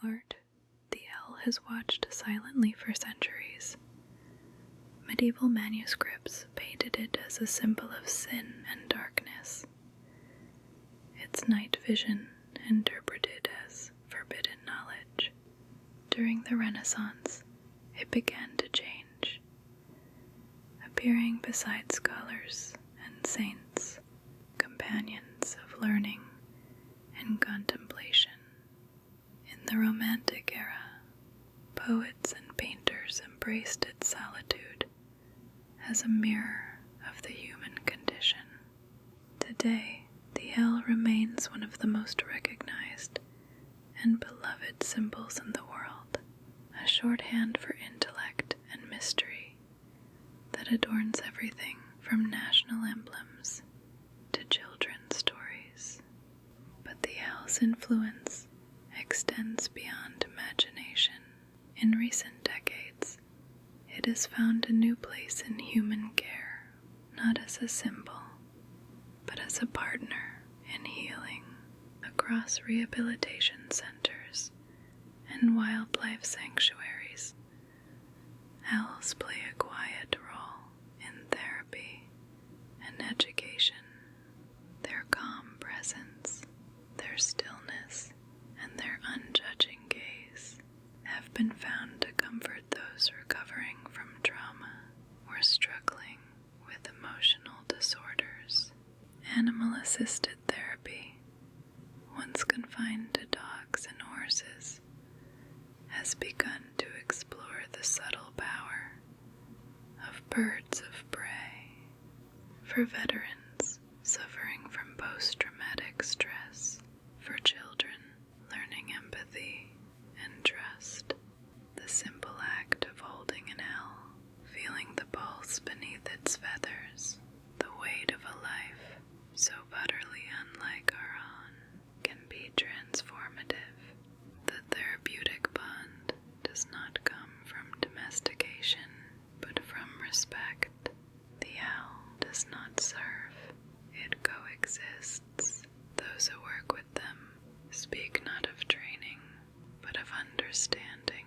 art, the owl has watched silently for centuries. Medieval manuscripts painted it as a symbol of sin and darkness. Its night vision interpreted as forbidden knowledge. During the Renaissance, it began to change, appearing beside scholars and saints, companions of learning and contemplation. In the Romantic era, poets and painters embraced its solitude as a mirror of the human condition. Today, the owl remains one of the most recognized and beloved symbols in the world, a shorthand for intellect and mystery that adorns everything from national emblems to children's stories. But the owl's influence extends beyond imagination. In recent decades, it has found a new place in human care, not as a symbol, but as a partner in healing. Across rehabilitation centers and wildlife sanctuaries, owls play a quiet role in therapy and education. Their calm presence, their stillness, and their unjudging gaze have been found to comfort those recovering from trauma or struggling with emotional disorders. Animal-assisted therapy, once confined to dogs and horses, has begun to explore the subtle power of birds of prey. For veterans suffering from post-traumatic stress, for children learning empathy and trust, the simple act of holding an owl, feeling the pulse beneath its feathers, the weight of a life so utterly unlike our own, can be transformative. The therapeutic bond does not come from domestication, but from respect. The owl does not serve, it coexists. Those who work with them speak not of training, but of understanding.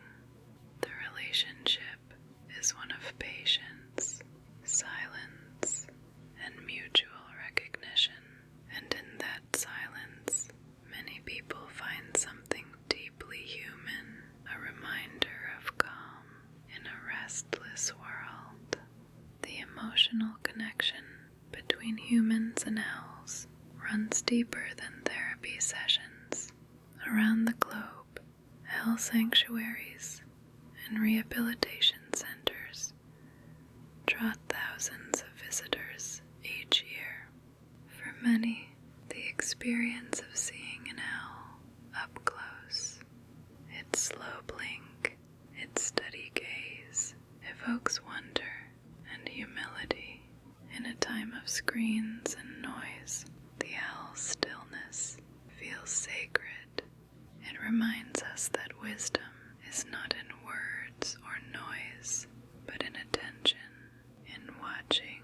The relationship is one of patience, silence, and mutual recognition. And in that silence, many people find something deeply human, a reminder of calm in a restless world. The emotional connection between humans and owls runs deeper than therapy sessions. Around the globe, owl sanctuaries and rehabilitation centers draw thousands of visitors each year. For many, the experience of seeing an owl up close, its slow blink, its steady gaze, evokes wonder and humility. In a time of screens and noise, the owl's stillness feels sacred. It reminds us that wisdom is not in words or noise, but in attention, in watching,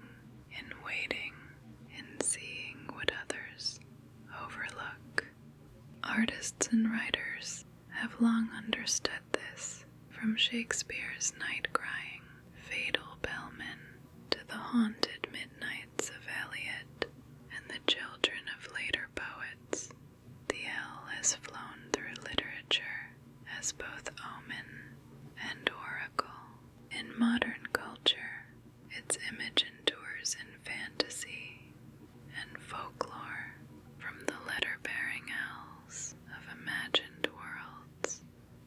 in waiting, in seeing what others overlook. Artists and writers have long understood this, from Shakespeare's night crying, fatal bellman, to the haunted midnights of Eliot and the children of later poets. The owl has flown through literature as both omen and oracle. In modern culture, its image endures in fantasy and folklore, from the letter-bearing owls of imagined worlds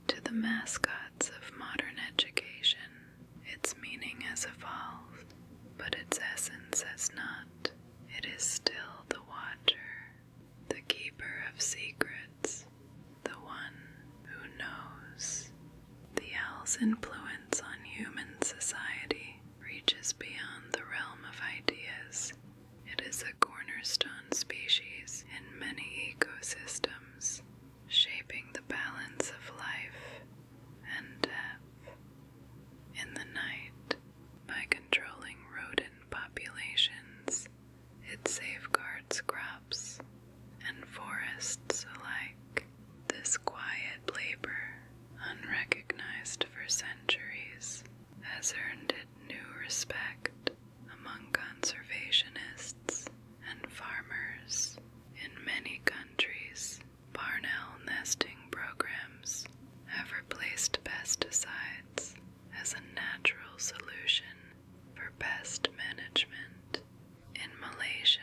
to the mascots of modern education. Its meaning has evolved, but its essence has not. It is still the watcher, the keeper of secrets, the one who knows. The owl's influence on human society reaches beyond the realm of ideas. It is a cornerstone species in many ecosystems, shaping the balance of life and death. In the night, by controlling rodent populations, it safeguards crops and forests alike. This quiet labor natural solution for pest management. In Malaysia,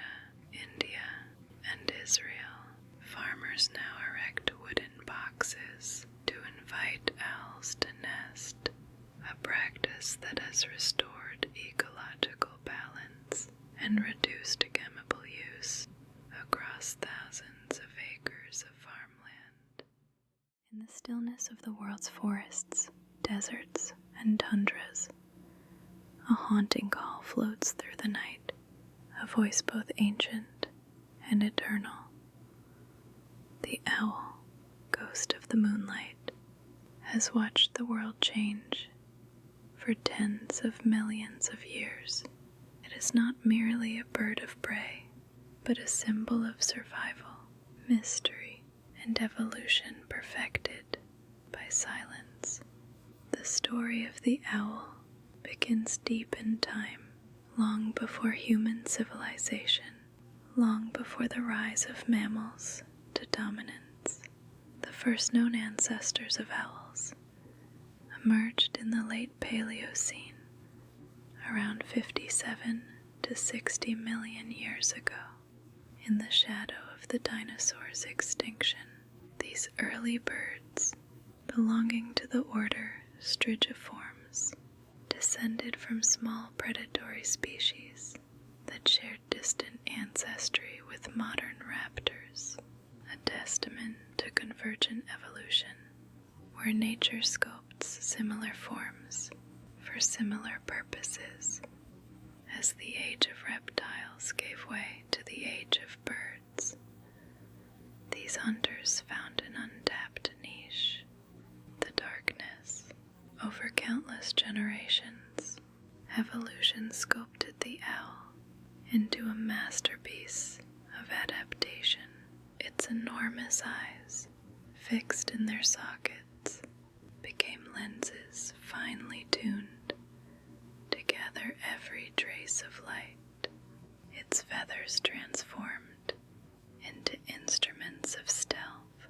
India, and Israel, farmers now erect wooden boxes to invite owls to nest, a practice that has restored ecological balance and reduced chemical use across thousands of acres of farmland. In the stillness of the world's forests, deserts, and tundras, a haunting call floats through the night, a voice both ancient and eternal. The owl, ghost of the moonlight, has watched the world change for tens of millions of years. It is not merely a bird of prey, but a symbol of survival, mystery, and evolution perfected by silence. The story of the owl begins deep in time, long before human civilization, long before the rise of mammals to dominance. The first known ancestors of owls emerged in the late Paleocene, around 57 to 60 million years ago. In the shadow of the dinosaurs' extinction, these early birds, belonging to the order Strigiformes, descended from small predatory species that shared distant ancestry with modern raptors, a testament to convergent evolution, where nature sculpts similar forms for similar purposes. As the age of reptiles gave way to the age of birds, these hunters found an untapped niche, the darkness. Over countless generations, evolution sculpted the owl into a masterpiece of adaptation. Its enormous eyes, fixed in their sockets, became lenses finely tuned to gather every trace of light. Its feathers transformed into instruments of stealth,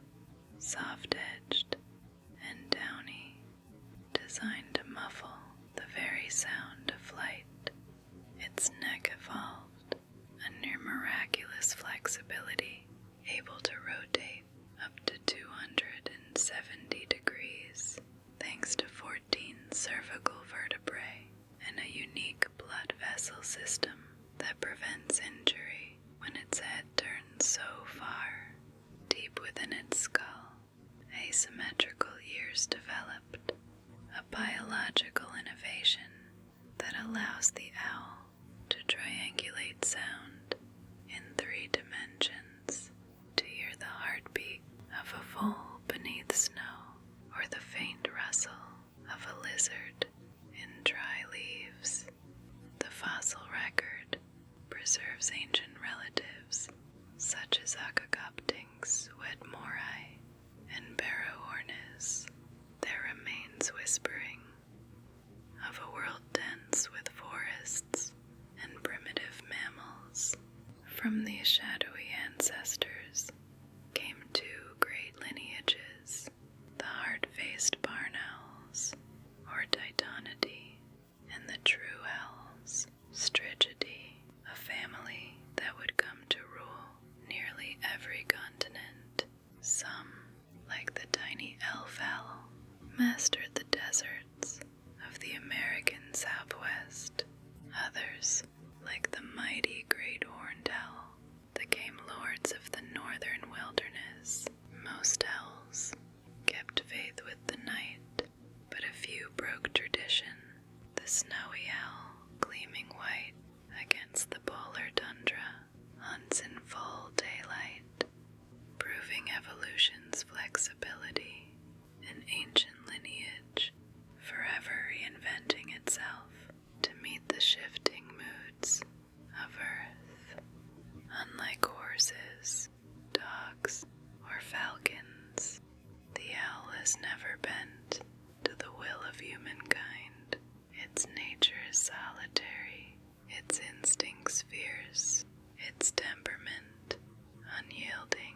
soft-edged and downy, designed to muffle the very sound of flight. Its neck evolved a near miraculous flexibility, able to rotate up to 270 degrees, thanks to 14 cervical vertebrae and a unique blood vessel system that prevents injury when its head turns so far. Deep within its skull, asymmetrical ears developed, a biological innovation that allows the owl to triangulate sound in 3 dimensions, to hear the heartbeat of a foal beneath snow or the faint rustle of a lizard in dry leaves. The fossil record preserves ancient relatives such as Acacoptings wedmori and Barrohornis. There remains whispering of a world dense with forests and primitive mammals. From these shadowy ancestors came 2 great lineages, the hard-faced barn owls, or Titanidae, and the true owls, Strigidae, a family that would come to rule nearly every continent. Some, like the tiny elf owl, mastered the deserts of the American Southwest. Others, like the mighty great horned owl, became lords of the northern wilderness. Most owls kept faith with the night, but a few broke tradition. The snowy owl, gleaming white against the polar tundra, hunts in full daylight, proving evolution's flexibility, an ancient lineage, forever reinventing itself to meet the shifting moods of Earth. Unlike horses, dogs, or falcons, the owl has never bent to the will of humankind. Its nature is solitary, its instincts fierce, its temperament unyielding.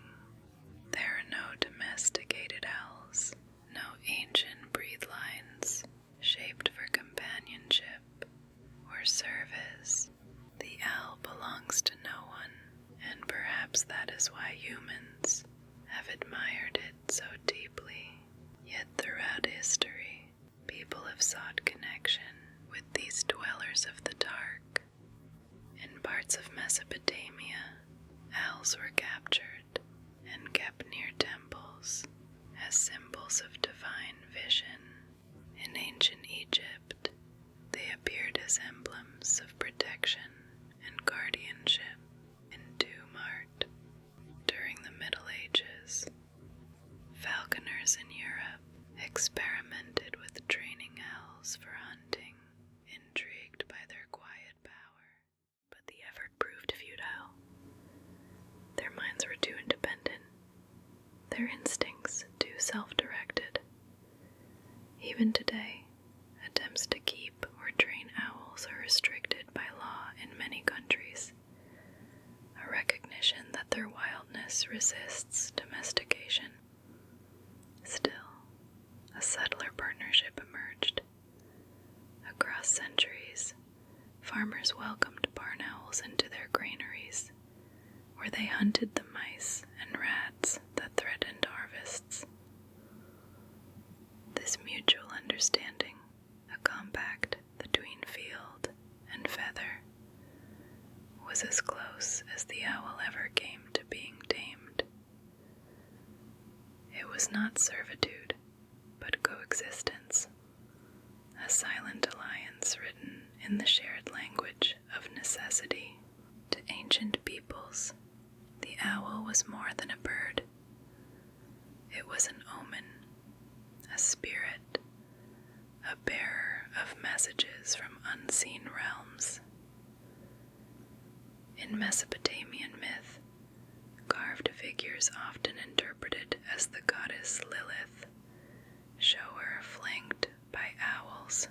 There are no domesticated owls, no ancient breed lines shaped for companionship. sought connection with these dwellers of the dark. In parts of Mesopotamia, owls were captured and kept near temples as symbols of divine vision. In ancient Egypt, they appeared as emblems of protection and guardianship. In tomb art, during the Middle Ages, falconers in Europe experimented with training owls for hunting, intrigued by their quiet power. But the effort proved futile. Their minds were too independent, their instincts too self-directed. Even today, attempts to keep or train owls are restricted by law in many countries, a recognition that their wildness resists domestication. Still, a subtler partnership emerged. Across centuries, farmers welcomed barn owls into their granaries, where they hunted the mice and rats that threatened harvests. This mutual understanding, a compact between field and feather, was as close as the owl ever came to being tamed. It was not servitude, but coexistence, a silent alliance written in the shared language of necessity. To ancient peoples, the owl was more than a bird. It was an omen, a spirit, a bearer of messages from unseen realms. In Mesopotamian myth, carved figures often interpreted as the goddess Lilith show her flanked by owls,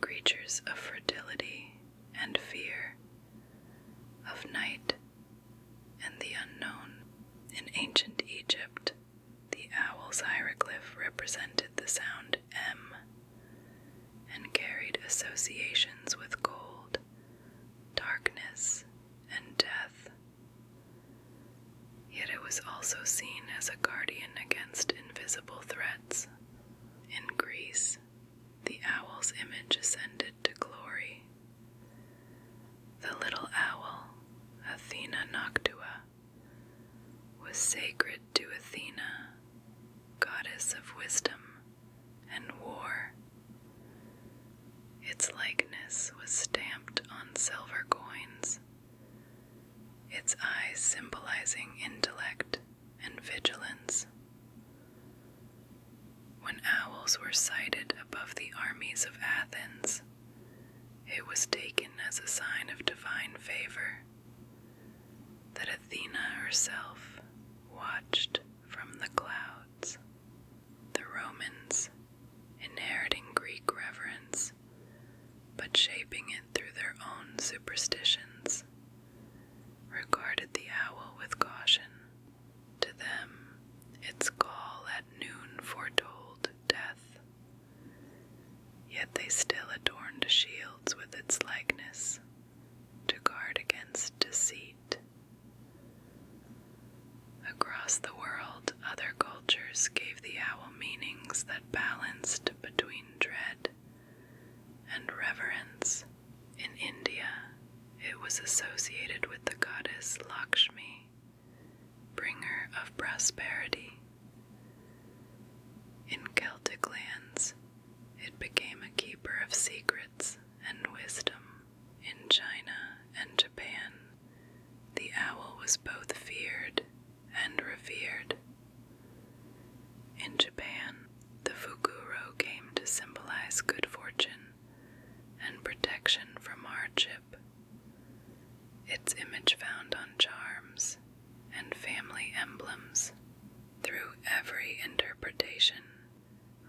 creatures of fertility and fear, of night and the unknown. In ancient Egypt, the owl's hieroglyph represented the sound M and carried associations with gold, darkness, and death. Yet it was also seen as a guardian against invisible threats. In Greece, the owl's image ascended to glory. The little owl, Athena Noctua, was sacred to Athena, goddess of wisdom and war. Its likeness was stamped on silver coins, its eyes symbolizing intellect and vigilance. When owls were sighted above the armies of Athens, it was taken as a sign of divine favor, that Athena herself watched from the clouds. The Romans, inheriting Greek reverence, but shaping it through their own superstitions, regarded the owl with caution. To them, its call at noon foretold death. Yet they still adorned shields with its likeness, to guard against deceit. Across the world, other cultures gave the owl meanings that balanced between dread and reverence. In India, it was associated with the goddess Lakshmi, bringer of prosperity. In Celtic lands, it became a keeper of secrets and wisdom. In China and Japan, the owl was both feared and revered. In Japan, the fukuro came to symbolize good fortune and protection from hardship. Its image found on charms and family emblems. Through every interpretation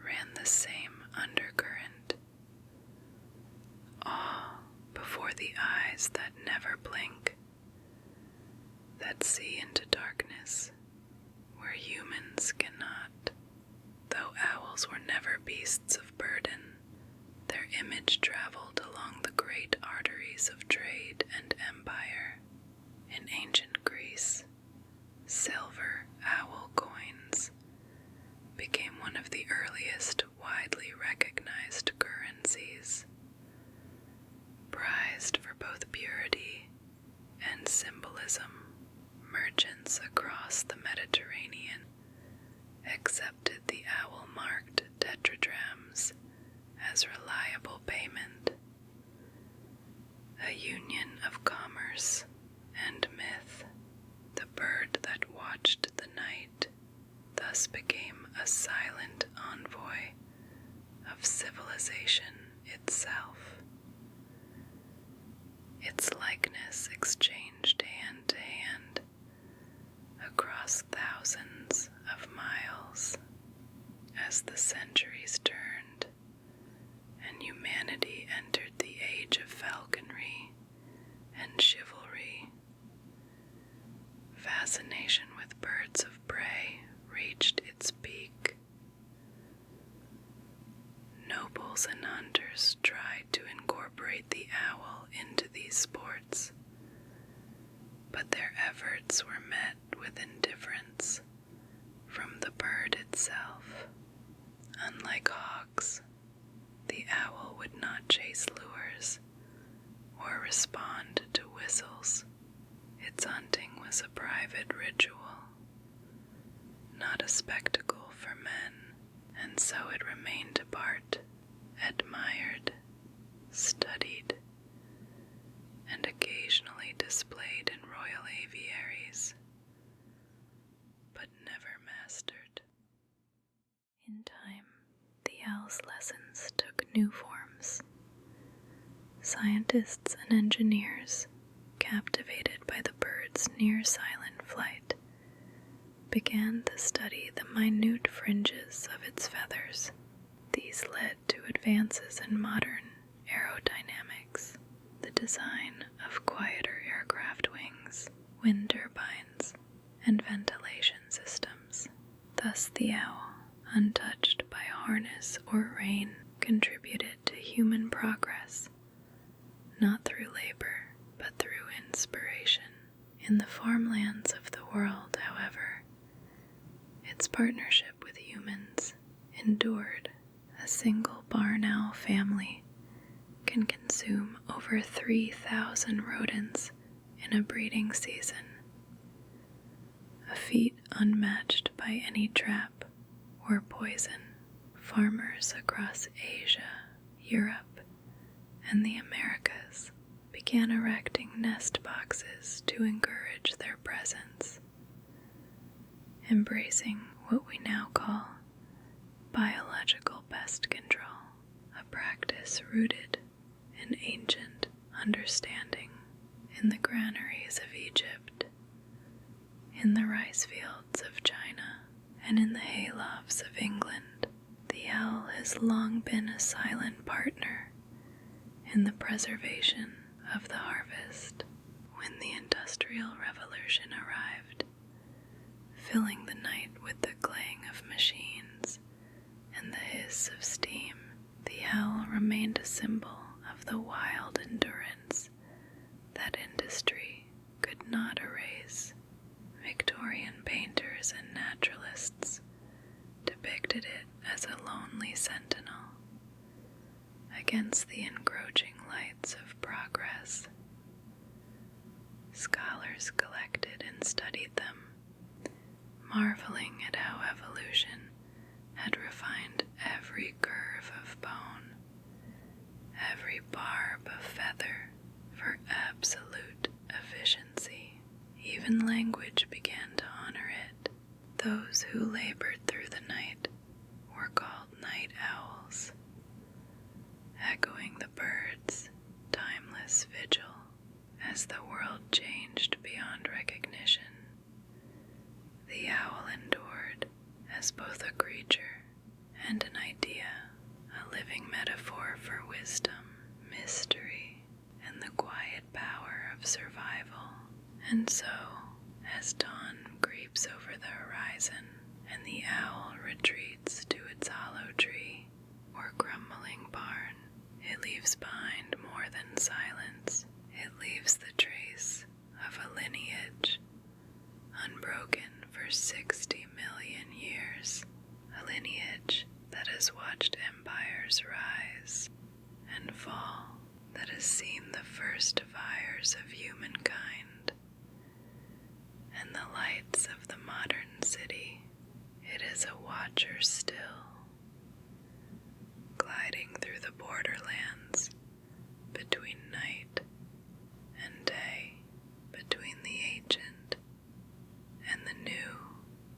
ran the same undercurrent: awe before the eyes that never blink, that see into darkness where humans cannot. Though owls were never beasts of burden, their image traveled along the great arteries of trade and empire. In ancient Greece, silver owl coins became one of the earliest widely recognized fancies. Prized for both purity and symbolism, merchants across the Mediterranean accepted the owl-marked tetradrachms as reliable payment, a union of commerce and myth. The bird that watched the night thus became a silent envoy of civilization itself. Its likeness exchanged hand to hand across thousands of miles as the centuries turned and humanity entered the age of falconry and chivalry. Fascination with birds of prey reached its peak. Nobles and hunters tried to incorporate the owl into these sports, but their efforts were met with indifference from the bird itself. Unlike hawks, the owl would not chase lures or respond to whistles. Its hunting was a private ritual, not a spectacle for men, and so it remained apart, admired, studied, and occasionally displayed in royal aviaries, but never mastered. In time, the owl's lessons took new forms. Scientists and engineers, captivated by the bird's near-silent flight, began to study the minute fringes of its feathers. These led to advances in modern aerodynamics, the design of quieter aircraft wings, wind turbines, and ventilation systems. Thus the owl, untouched by harness or rein, contributed to human progress, not through labor, but through inspiration. In the farmlands of the world, however, its partnership with humans endured. A single barn owl family can consume over 3,000 rodents in a breeding season, a feat unmatched by any trap or poison. Farmers across Asia, Europe, and the Americas began erecting nest boxes to encourage their presence, embracing what we now call biological pest control, a practice rooted in ancient understanding. In the granaries of Egypt, in the rice fields of China, and in the haylofts of England, the owl has long been a silent partner in the preservation of the harvest. When the Industrial Revolution arrived, filling the night with the clang of machines and the hiss of steam, the owl remained a symbol of the wild endurance that industry could not erase. Victorian painters and naturalists depicted it as a lonely sentinel against the encroaching lights of progress. Scholars collected and studied them, marveling at how evolution had refined every curve of bone, every barb of feather for absolute efficiency. Even language began to honor it. Those who labored through the night were called night owls, echoing the bird's timeless vigil. As the world changed beyond recognition, the owl endured as both a creature and an idea, a living metaphor for wisdom, mystery, and the quiet power of survival. And so, as dawn creeps over the horizon and the owl retreats to its hollow tree or crumbling barn, it leaves behind more than silence. It leaves the trace of a lineage, unbroken for 60 million years, a lineage that has watched empires rise forced fires of humankind and the lights of the modern city, it is a watcher still, gliding through the borderlands between night and day, between the ancient and the new.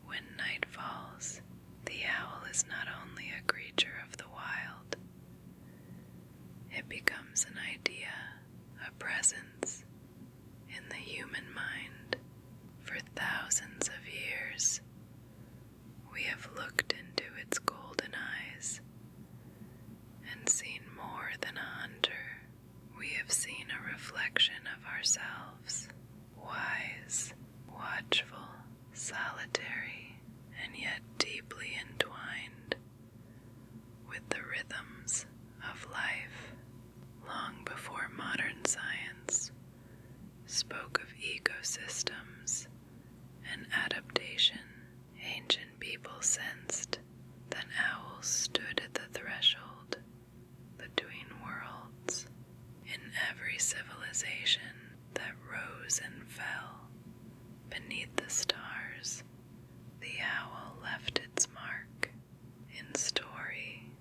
When night falls, the owl is not only a creature of the wild, it becomes an idea, a presence in the human mind. For thousands of years, we have looked into its golden eyes and seen more than a hunter. We have seen a reflection of ourselves, wise, watchful, solitary, and yet deeply entwined with the rhythms of life. Long before modern science spoke of ecosystems and adaptation, ancient people sensed that owls stood at the threshold between worlds. In every civilization that rose and fell beneath the stars, the owl left its mark in story,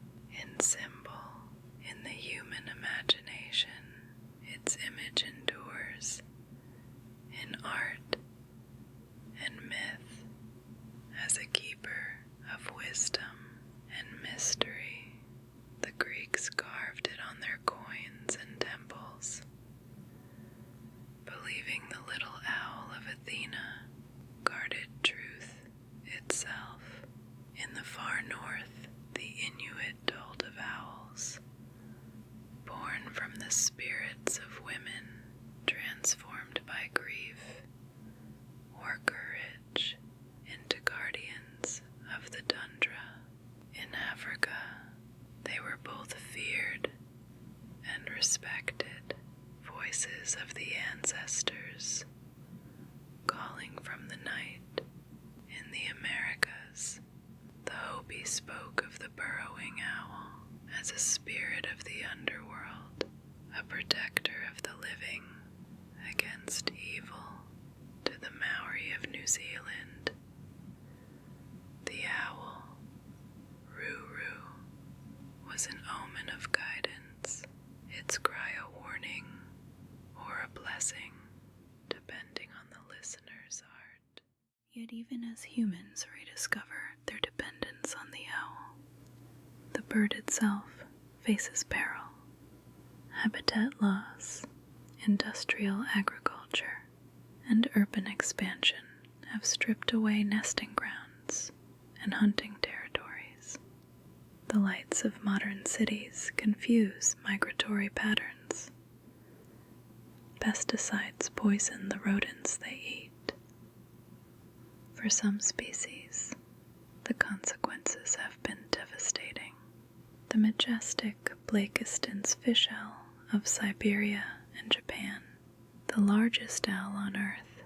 in symbol, in the human imagination. Its image endures in art and myth as a keeper of wisdom and mystery. The Greeks carved it on their coins and temples, believing the little owl of Athena guarded truth itself. In the far north, the Inuit told of owls, born from the spirits of women transformed by grief or courage into guardians of the tundra. In Africa, they were both feared and respected, voices of the ancestors calling from the night. In the Americas, the Hopi spoke of the burrowing owl as a spirit of the underworld, a protector of the living against evil. To the Maori of New Zealand, the owl, Ruru, was an omen of guidance, its cry a warning or a blessing, depending on the listener's heart. Yet even as humans rediscover their dependence on the owl, the bird itself faces peril. Habitat loss, industrial agriculture, and urban expansion have stripped away nesting grounds and hunting territories. The lights of modern cities confuse migratory patterns. Pesticides poison the rodents they eat. For some species, the consequences have been devastating. The majestic Blakiston's fish owl of Siberia and Japan, the largest owl on Earth,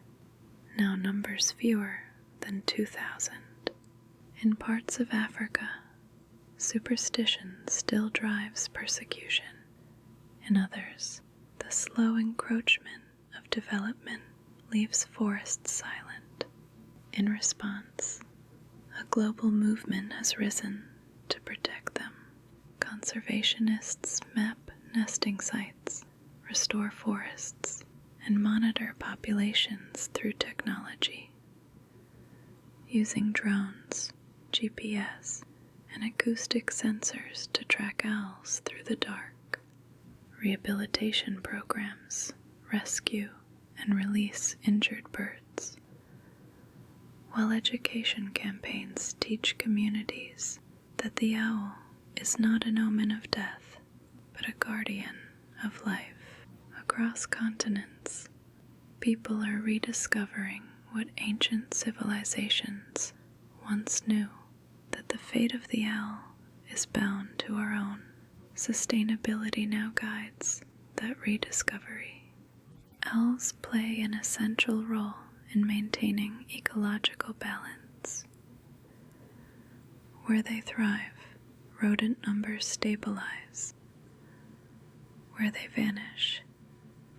now numbers fewer than 2,000. In parts of Africa, superstition still drives persecution. In others, the slow encroachment of development leaves forests silent. In response, a global movement has risen to protect them. Conservationists map nesting sites, restore forests, and monitor populations through technology. Using drones, GPS, and acoustic sensors to track owls through the dark. Rehabilitation programs rescue and release injured birds, while education campaigns teach communities that the owl is not an omen of death, but a guardian of life. Across continents, people are rediscovering what ancient civilizations once knew, that the fate of the owl is bound to our own. Sustainability now guides that rediscovery. Owls play an essential role in maintaining ecological balance. Where they thrive, rodent numbers stabilize. Where they vanish,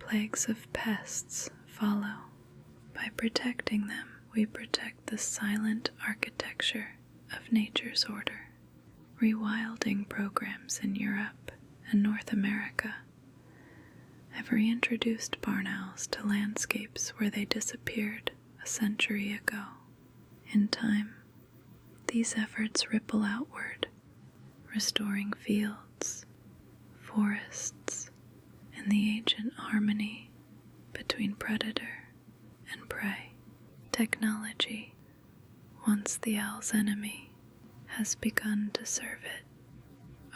plagues of pests follow. By protecting them, we protect the silent architecture of nature's order. Rewilding programs in Europe and North America have reintroduced barn owls to landscapes where they disappeared a century ago. In time, these efforts ripple outward, restoring fields, forests, and the ancient harmony between predator and prey. Technology, once the owl's enemy, has begun to serve it.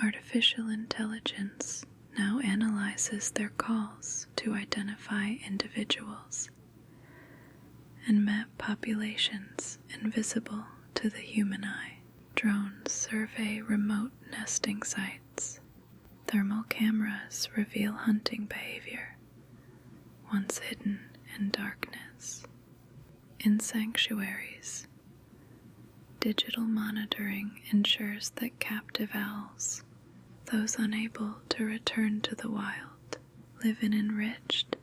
Artificial intelligence now analyzes their calls to identify individuals and map populations invisible to the human eye. Drones survey remote nesting sites. Thermal cameras reveal hunting behavior, once hidden in darkness. In sanctuaries, digital monitoring ensures that captive owls, those unable to return to the wild, live in enriched,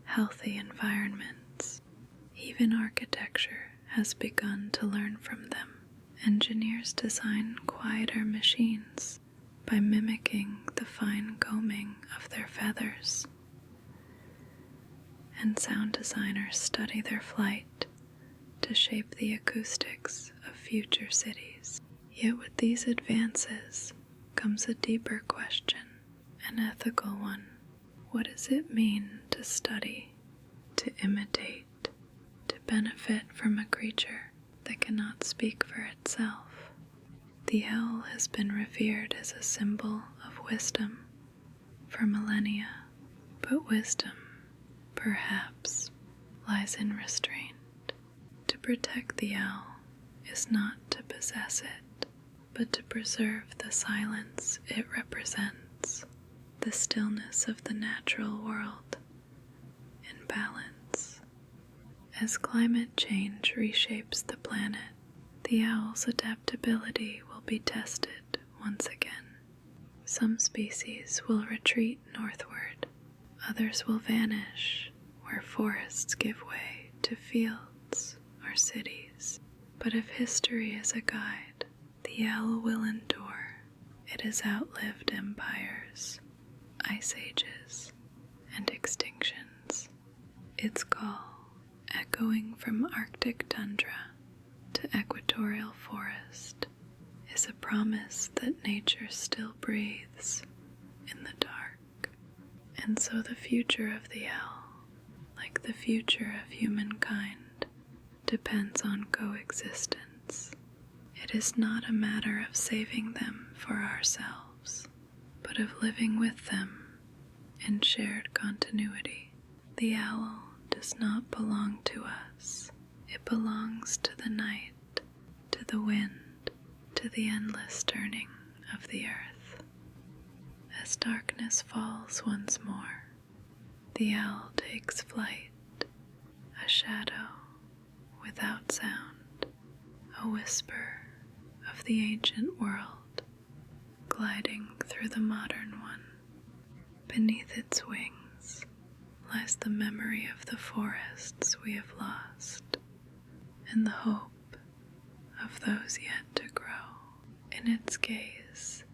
healthy environments. Even architecture has begun to learn from them. Engineers design quieter machines by mimicking the fine combing of their feathers. And sound designers study their flight to shape the acoustics of future cities. Yet with these advances comes a deeper question, an ethical one. What does it mean to study, to imitate, to benefit from a creature that cannot speak for itself? The owl has been revered as a symbol of wisdom for millennia, but wisdom, perhaps, lies in restraint. To protect the owl is not to possess it, but to preserve the silence it represents, the stillness of the natural world in balance. As climate change reshapes the planet, the owl's adaptability will be tested once again. Some species will retreat northward, others will vanish where forests give way to fields or cities. But if history is a guide, the owl will endure. It has outlived empires, ice ages, and extinctions. Its call, echoing from Arctic tundra to equatorial forest, is a promise that nature still breathes in the dark. And so the future of the owl, like the future of humankind, depends on coexistence. It is not a matter of saving them for ourselves, but of living with them in shared continuity. The owl does not belong to us. It belongs to the night, to the wind, to the endless turning of the earth. As darkness falls once more, the owl takes flight, a shadow without sound, a whisper of the ancient world gliding through the modern one. Beneath its wings lies the memory of the forests we have lost, and the hope of those yet to grow. In its gaze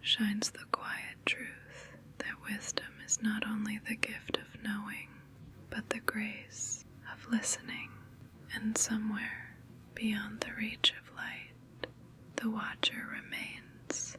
shines the quiet truth that wisdom is not only the gift of knowing, but the grace of listening. And somewhere beyond the reach of light, the watcher remains,